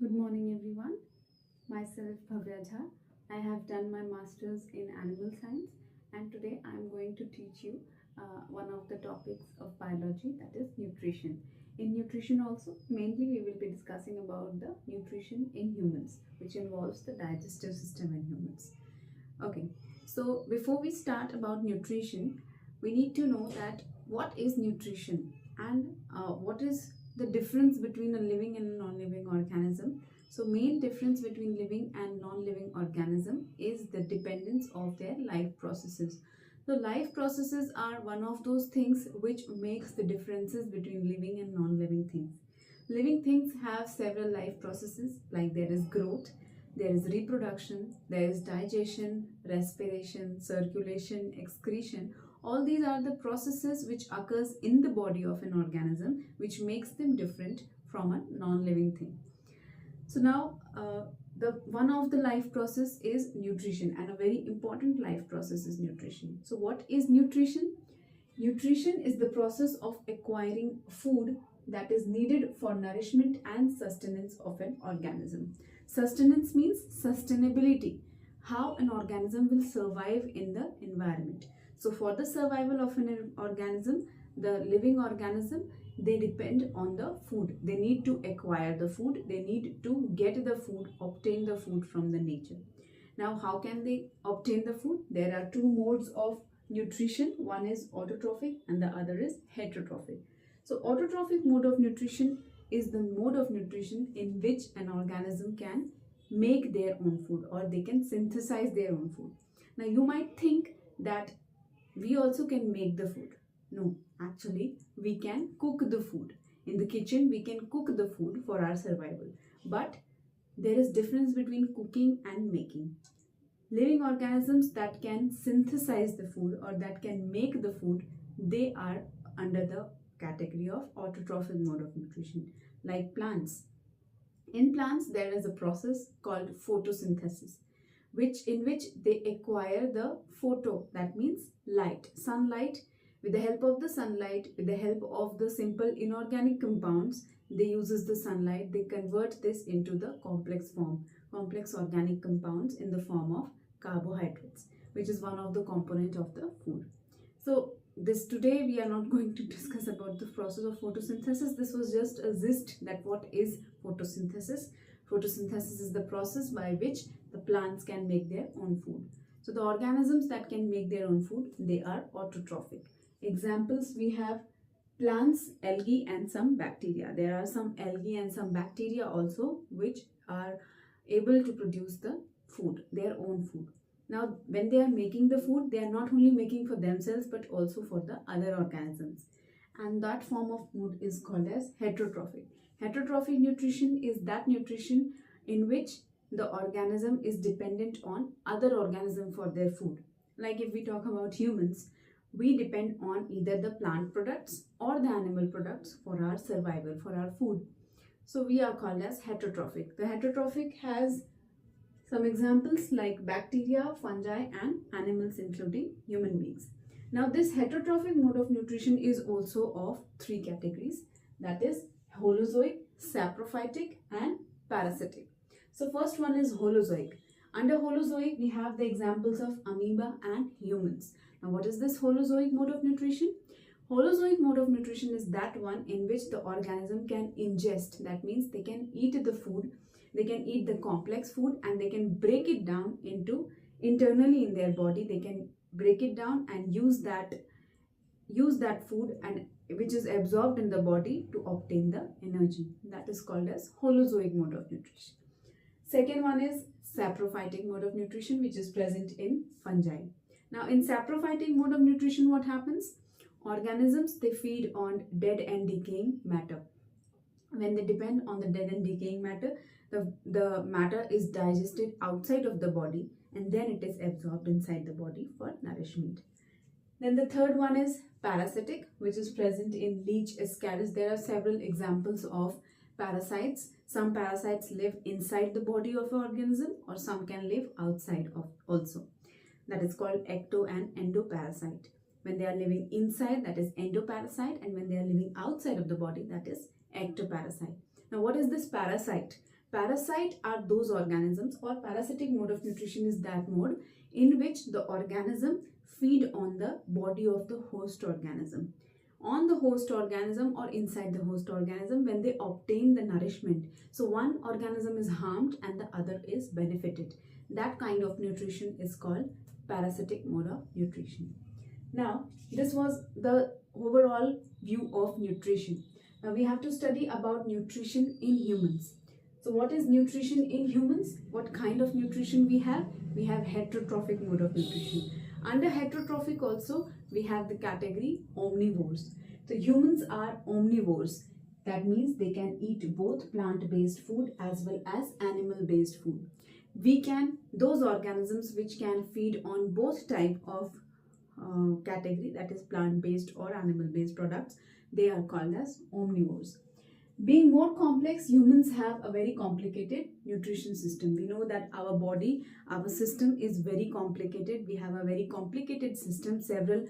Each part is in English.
Good morning, everyone. Myself Bhavya Jha. I have done my masters in animal science, and today I am going to teach you one of the topics of biology, that is nutrition. In nutrition, also, mainly we will be discussing about the nutrition in humans, which involves the digestive system in humans. Okay, so before we start about nutrition, we need to know that what is nutrition and what is the difference between a living and a non-living organism. So main difference between living and non-living organism is the dependence of their life processes. So life processes are one of those things which makes the differences between living and non-living things. Living things have several life processes, like there is growth, there is reproduction, there is digestion, respiration, circulation, excretion. All these are the processes which occurs in the body of an organism, which makes them different from a non-living thing. So now the one of the life process is nutrition, and a very important life process is nutrition. So what is nutrition? Nutrition is the process of acquiring food that is needed for nourishment and sustenance of an organism. Sustenance means sustainability, how an organism will survive in the environment. So for the survival of an organism, the living organism, they depend on the food. They need to acquire the food, they need to get the food, obtain the food from the nature. Now how can they obtain the food? There are two modes of nutrition. One is autotrophic and the other is heterotrophic. So autotrophic mode of nutrition is the mode of nutrition in which an organism can make their own food, or they can synthesize their own food. Now you might think that we also can make the food. No, actually we can cook the food. In the kitchen we can cook the food for our survival. But there is difference between cooking and making. Living organisms that can synthesize the food or that can make the food, they are under the category of autotrophic mode of nutrition, like plants. In plants, there is a process called photosynthesis, in which they acquire the photo, that means light, sunlight. With the help of the sunlight, with the help of the simple inorganic compounds, they uses the sunlight, they convert this into the complex form, complex organic compounds in the form of carbohydrates, which is one of the component of the food. So this today we are not going to discuss about the process of photosynthesis. This was just a gist that what is photosynthesis. Photosynthesis is the process by which the plants can make their own food. So the organisms that can make their own food, they are autotrophic. Examples, we have plants, algae and some bacteria. There are some algae and some bacteria also which are able to produce the food, their own food. Now, when they are making the food, they are not only making for themselves but also for the other organisms. And that form of food is called as heterotrophic. Heterotrophic nutrition is that nutrition in which the organism is dependent on other organism for their food. Like if we talk about humans, we depend on either the plant products or the animal products for our survival, for our food. So we are called as heterotrophic. The heterotrophic has some examples like bacteria, fungi and animals including human beings. Now this heterotrophic mode of nutrition is also of three categories, that is holozoic, saprophytic and parasitic. So first one is holozoic. Under holozoic we have the examples of amoeba and humans. Now what is this holozoic mode of nutrition? Holozoic mode of nutrition is that one in which the organism can ingest, that means they can eat the food, they can eat the complex food and they can break it down into internally in their body. They can break it down and use that food and which is absorbed in the body to obtain the energy. That is called as holozoic mode of nutrition. Second one is saprophytic mode of nutrition, which is present in fungi. Now in saprophytic mode of nutrition, what happens? Organisms, they feed on dead and decaying matter. When they depend on the dead and decaying matter, the matter is digested outside of the body and then it is absorbed inside the body for nourishment. Then the third one is parasitic, which is present in leech ascaris. There are several examples of parasites. Some parasites live inside the body of an organism or some can live outside of also. That is called ecto and endoparasite. When they are living inside, that is endoparasite, and when they are living outside of the body, that is ectoparasite. Now what is this parasite? Parasite are those organisms, or parasitic mode of nutrition is that mode in which the organism feed on the body of the host organism. On the host organism or inside the host organism when they obtain the nourishment. So one organism is harmed and the other is benefited. That kind of nutrition is called parasitic mode of nutrition. Now, this was the overall view of nutrition. Now we have to study about nutrition in humans. So what is nutrition in humans? What kind of nutrition we have? We have heterotrophic mode of nutrition. Under heterotrophic also, we have the category omnivores. So humans are omnivores. That means they can eat both plant-based food as well as animal-based food. Those organisms which can feed on both type of category, that is plant-based or animal-based products, they are called as omnivores. Being more complex, humans have a very complicated nutrition system. We know that our body, our system is very complicated. We have a very complicated system. Several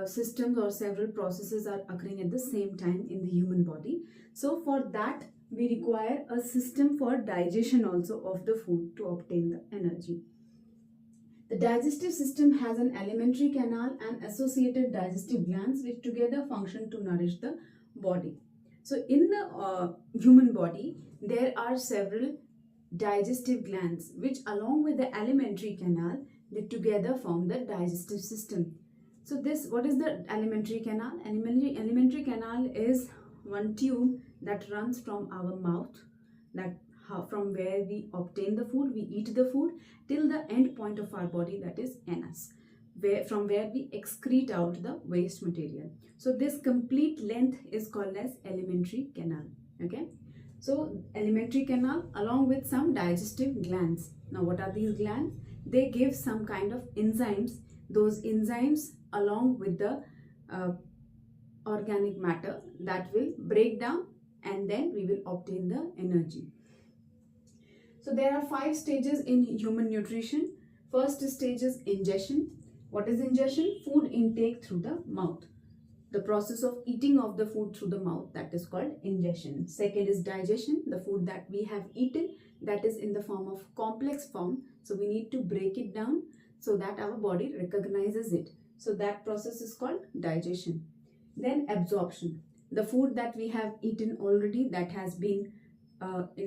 systems or several processes are occurring at the same time in the human body. So for that, we require a system for digestion also of the food to obtain the energy. The digestive system has an alimentary canal and associated digestive glands which together function to nourish the body. So in the human body, there are several digestive glands which along with the alimentary canal, they together form the digestive system. So what is the alimentary canal? Alimentary canal is one tube that runs from our mouth, from where we obtain the food, we eat the food, till the end point of our body, that is anus, from where we excrete out the waste material. So this complete length is called as alimentary canal. Okay, so alimentary canal along with some digestive glands. Now what are these glands? They give some kind of enzymes. Those enzymes along with the organic matter that will break down, and then we will obtain the energy. So there are 5 stages in human nutrition. First stage is ingestion. What is ingestion? Food intake through the mouth. The process of eating of the food through the mouth, that is called ingestion. Second is digestion. The food that we have eaten, that is in the form of complex form. So we need to break it down so that our body recognizes it. So that process is called digestion. Then absorption. The food that we have eaten already, that has been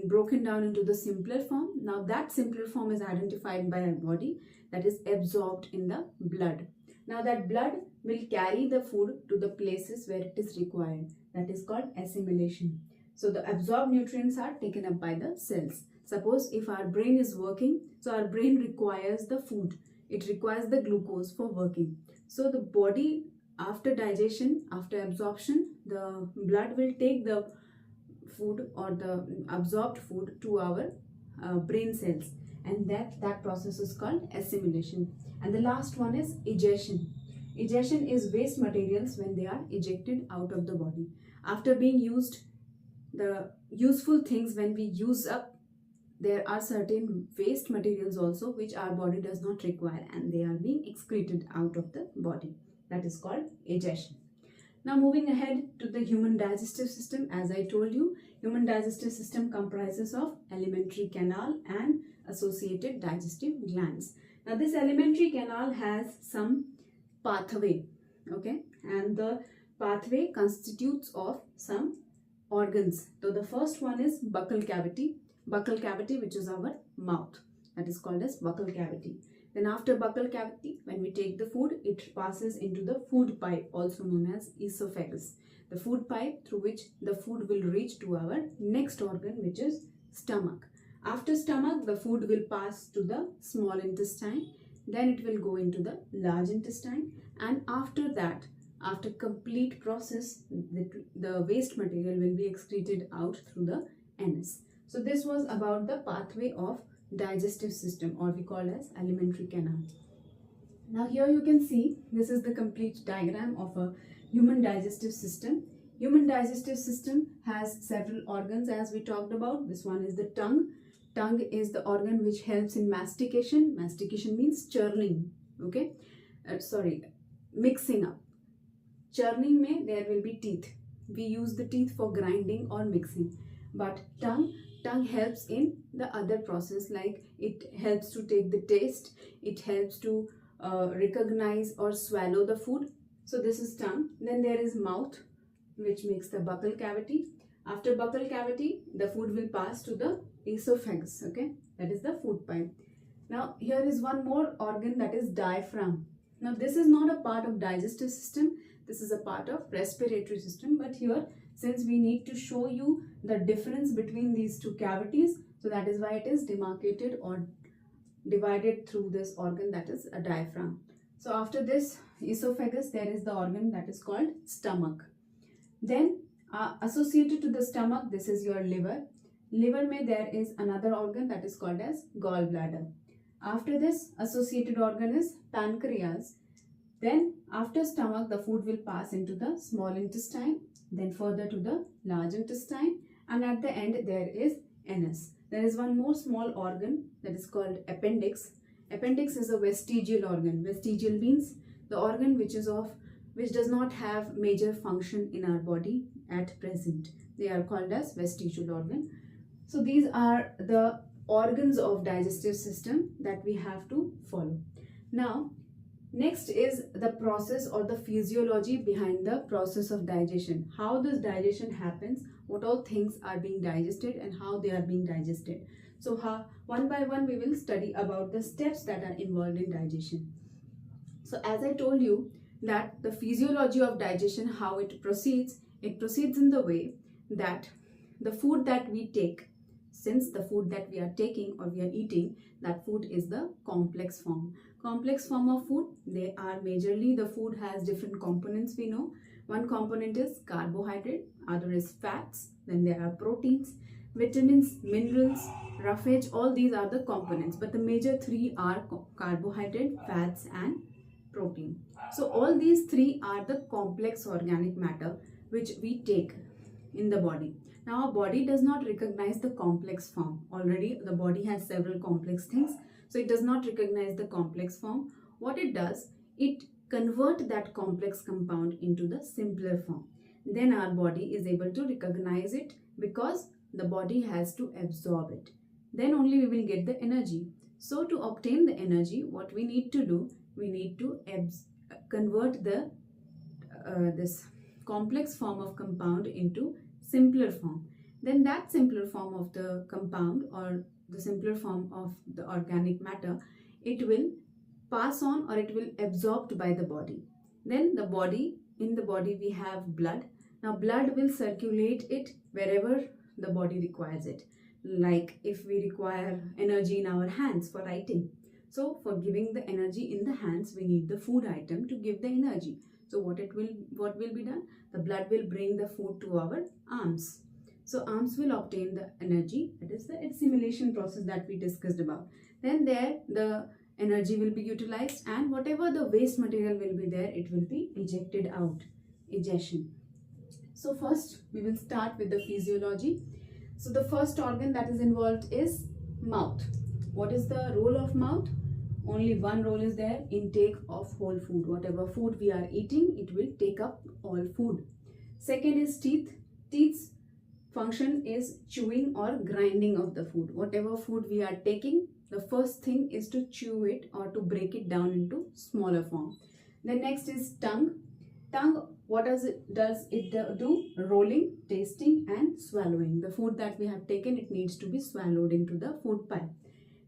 broken down into the simpler form. Now that simpler form is identified by our body, that is absorbed in the blood. Now that blood will carry the food to the places where it is required. That is called assimilation. So the absorbed nutrients are taken up by the cells. Suppose if our brain is working, so our brain requires the food. It requires the glucose for working. So the body, after digestion, after absorption, the blood will take the food or the absorbed food to our brain cells, and that process is called assimilation. And the last one is egestion. Egestion is waste materials when they are ejected out of the body. After being used, the useful things when we use up, there are certain waste materials also which our body does not require, and they are being excreted out of the body. That is called egestion. Now moving ahead to the human digestive system, as I told you, human digestive system comprises of alimentary canal and associated digestive glands. Now this alimentary canal has some pathway, okay, and the pathway constitutes of some organs. So the first one is buccal cavity, which is our mouth, that is called as buccal cavity. Then after buccal cavity, when we take the food, it passes into the food pipe, also known as esophagus. The food pipe through which the food will reach to our next organ, which is stomach. After stomach, the food will pass to the small intestine. Then it will go into the large intestine. And after that, after complete process, the waste material will be excreted out through the anus. So this was about the pathway of digestive system, or we call as alimentary canal. Now here you can see, this is the complete diagram of a human digestive system. Human digestive system has several organs, as we talked about. This one is the tongue. Tongue is the organ which helps in mastication. Mastication means churning, okay, mixing up. Churning mein there will be teeth. We use the teeth for grinding or mixing, but tongue tongue helps in the other process, like it helps to take the taste, it helps to recognize or swallow the food. So this is tongue. Then there is mouth, which makes the buccal cavity. After buccal cavity, the food will pass to the esophagus, okay, that is the food pipe. Now here is one more organ, that is diaphragm. Now this is not a part of digestive system, this is a part of respiratory system, but here, since we need to show you the difference between these two cavities, so that is why it is demarcated or divided through this organ, that is a diaphragm. So after this esophagus, there is the organ that is called stomach. Then associated to the stomach, this is your liver. Liver mein there is another organ that is called as gallbladder. After this, associated organ is pancreas. Then after stomach, the food will pass into the small intestine, then further to the large intestine, and at the end there is anus. There is one more small organ that is called appendix. Appendix is a vestigial organ. Vestigial means the organ which does not have major function in our body at present. They are called as vestigial organ. So these are the organs of digestive system that we have to follow. Now next is the process or the physiology behind the process of digestion. How this digestion happens, what all things are being digested and how they are being digested. So one by one we will study about the steps that are involved in digestion. So as I told you that the physiology of digestion, how it proceeds in the way that the food that we take, since the food that we are taking or we are eating, that food is the complex form. Complex form of food, they are majorly, the food has different components we know. One component is carbohydrate, other is fats, then there are proteins, vitamins, minerals, roughage, all these are the components. But the major three are carbohydrate, fats and protein. So all these three are the complex organic matter which we take in the body. Now our body does not recognize the complex form. Already the body has several complex things, so it does not recognize the complex form. What it does, it convert that complex compound into the simpler form. Then our body is able to recognize it because the body has to absorb it. Then only we will get the energy. So to obtain the energy, what we need to do, we need to convert the this complex form of compound into simpler form. Then that simpler form of the compound or the simpler form of the organic matter, it will pass on or it will absorbed by the body. Then the body, in the body we have blood. Now blood will circulate it wherever the body requires it. Like if we require energy in our hands for writing, so for giving the energy in the hands, we need the food item to give the energy. So what will be done? The blood will bring the food to our arms. So arms will obtain the energy. That is the assimilation process that we discussed about. Then there the energy will be utilized, and whatever the waste material will be there, it will be ejected out. Egestion. So first we will start with the physiology. So the first organ that is involved is mouth. What is the role of mouth? Only one role is there, intake of whole food. Whatever food we are eating, it will take up all food. Second is teeth. Teeth's function is chewing or grinding of the food. Whatever food we are taking, the first thing is to chew it or to break it down into smaller form. The next is tongue. Tongue, what does it do? Rolling, tasting and swallowing. The food that we have taken, it needs to be swallowed into the food pipe.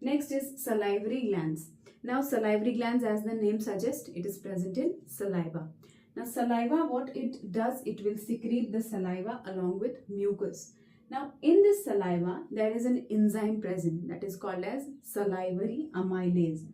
Next is salivary glands. Now salivary glands, as the name suggests, it is present in saliva. Now saliva, what it does, it will secrete the saliva along with mucus. Now in this saliva, there is an enzyme present that is called as salivary amylase.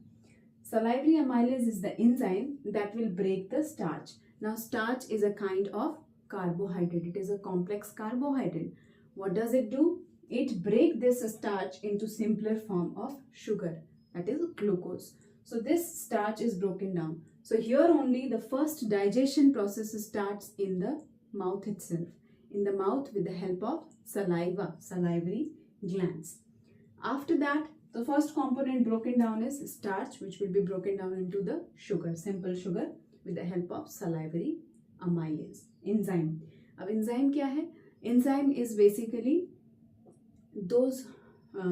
Salivary amylase is the enzyme that will break the starch. Now starch is a kind of carbohydrate. It is a complex carbohydrate. What does it do? It breaks this starch into simpler form of sugar, that is glucose. So this starch is broken down. So here only the first digestion process starts in the mouth itself. In the mouth with the help of saliva, salivary glands. After that, the first component broken down is starch, which will be broken down into the sugar, simple sugar, with the help of salivary amylase enzyme. अब enzyme क्या है? Enzyme is basically those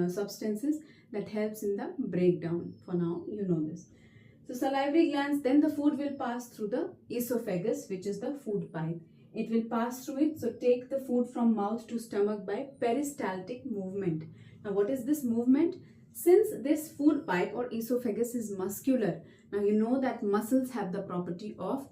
substances that helps in the breakdown. For now, you know this. So salivary glands, then the food will pass through the esophagus, which is the food pipe. It will pass through it. So take the food from mouth to stomach by peristaltic movement. Now what is this movement? Since this food pipe or esophagus is muscular, now you know that muscles have the property of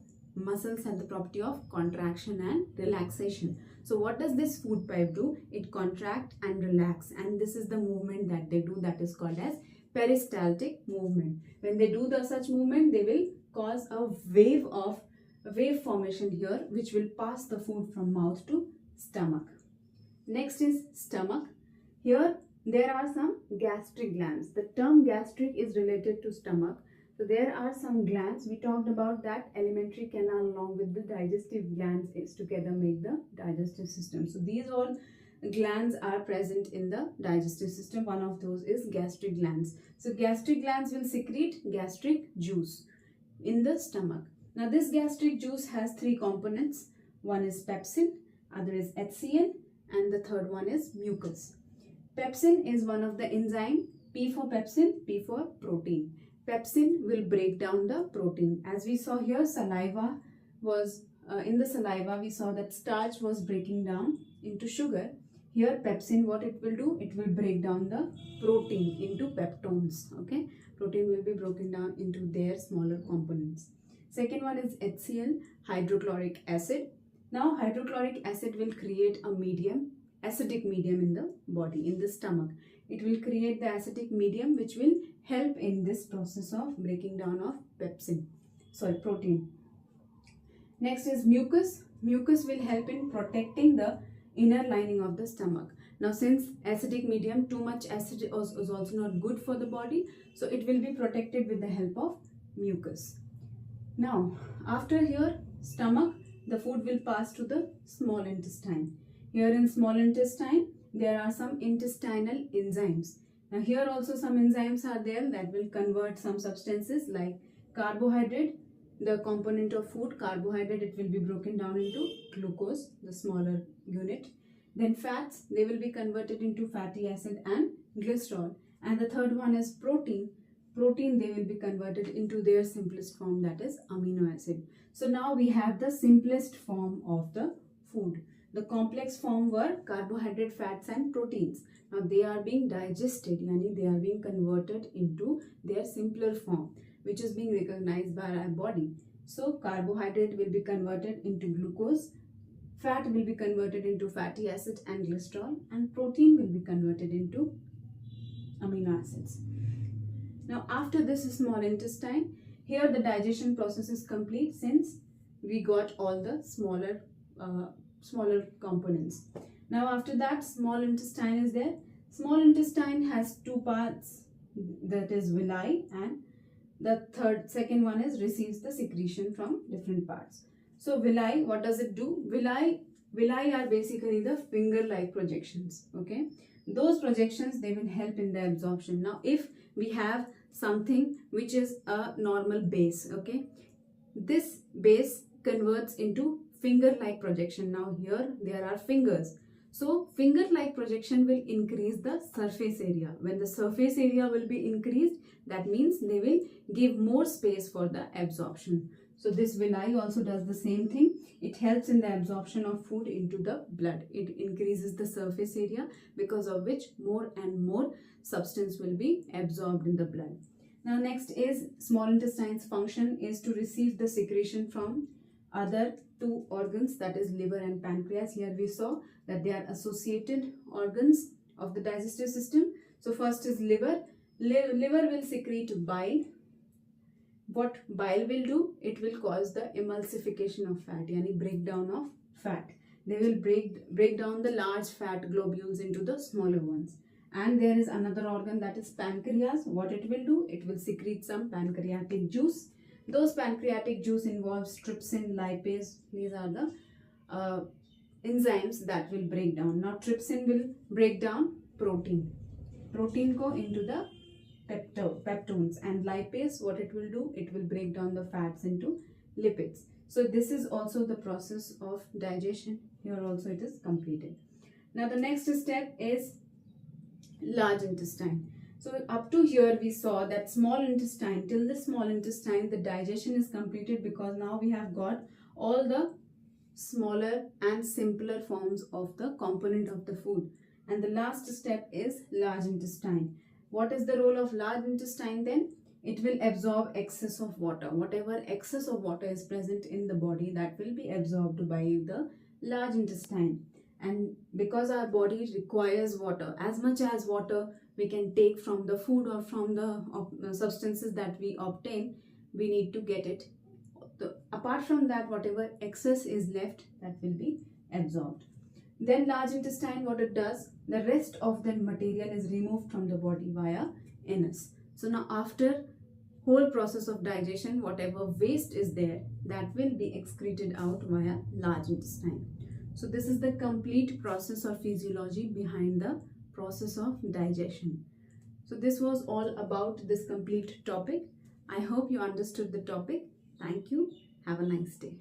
contraction and relaxation. So what does this food pipe do? It contract and relax, and this is the movement that they do, that is called as peristaltic movement. When they do the such movement, they will cause a wave formation here, which will pass the food from mouth to stomach. Next is stomach. Here there are some gastric glands. The term gastric is related to stomach. So there are some glands. We talked about that alimentary canal along with the digestive glands is together make the digestive system. So these all glands are present in the digestive system. One of those is gastric glands. So gastric glands will secrete gastric juice in the stomach. Now this gastric juice has three components. One is pepsin, other is HCl, and the third one is mucus. Pepsin is one of the enzyme. P for pepsin, P for protein. Pepsin will break down the protein. As we saw here, saliva was in the saliva we saw that starch was breaking down into sugar. Here pepsin, what it will do? It will break down the protein into peptones. Okay, protein will be broken down into their smaller components. Second one is HCl, hydrochloric acid. Now hydrochloric acid will create a medium, acidic medium in the body, in the stomach. It will create the acidic medium which will help in this process of breaking down of protein. Next is mucus. Mucus will help in protecting the inner lining of the stomach. Now since acidic medium, too much acid is also not good for the body, so it will be protected with the help of mucus. Now after here stomach, the food will pass to the small intestine. Here in small intestine there are some intestinal enzymes. Now here also some enzymes are there that will convert some substances like carbohydrate, the component of food, carbohydrate, it will be broken down into glucose, the smaller unit. Then fats, they will be converted into fatty acid and glycerol. And the third one is protein. Protein, they will be converted into their simplest form, that is amino acid. So now we have the simplest form of the food. The complex form were carbohydrate, fats and proteins. Now they are being digested, yani they are being converted into their simpler form, which is being recognized by our body. So carbohydrate will be converted into glucose, fat will be converted into fatty acid and glycerol, and protein will be converted into amino acids. Now after this small intestine, here the digestion process is complete since we got all the smaller components. Now after that, small intestine is there. Small intestine has two parts, that is villi, and the second one is receives the secretion from different parts. So villi, what does it do? Villi are basically the finger-like projections. Okay, those projections, they will help in the absorption. Now if we have something which is a normal base, okay, this base converts into finger-like projection. Now here there are fingers, so finger-like projection will increase the surface area. When the surface area will be increased, that means they will give more space for the absorption. So this villi also does the same thing. It helps in the absorption of food into the blood. It increases the surface area, because of which more and more substance will be absorbed in the blood. Now next is small intestine's function is to receive the secretion from other two organs, that is liver and pancreas. Here we saw that they are associated organs of the digestive system. So first is liver. Liver will secrete bile. What bile will do? It will cause the emulsification of fat, yani breakdown of fat. They will break down the large fat globules into the smaller ones. And there is another organ, that is pancreas. What it will do? It will secrete some pancreatic juice. Those pancreatic juice involves trypsin, lipase. These are the enzymes that will break down. Now trypsin will break down protein. Protein go into the peptones, and lipase, what it will do? It will break down the fats into lipids. So this is also the process of digestion. Here also it is completed. Now the next step is Large intestine. So up to here we saw that small intestine, till the small intestine the digestion is completed, because now we have got all the smaller and simpler forms of the component of the food. And the last step is large intestine. What is the role of large intestine then? It will absorb excess of water. Whatever excess of water is present in the body, that will be absorbed by the large intestine. And because our body requires water, as much as water we can take from the food or from the substances that we obtain, we need to get it. Apart from that, whatever excess is left, that will be absorbed. Then large intestine, what it does, the rest of the material is removed from the body via anus. So now after whole process of digestion, whatever waste is there, that will be excreted out via large intestine. So this is the complete process or physiology behind the process of digestion. So this was all about this complete topic. I hope you understood the topic. Thank you. Have a nice day.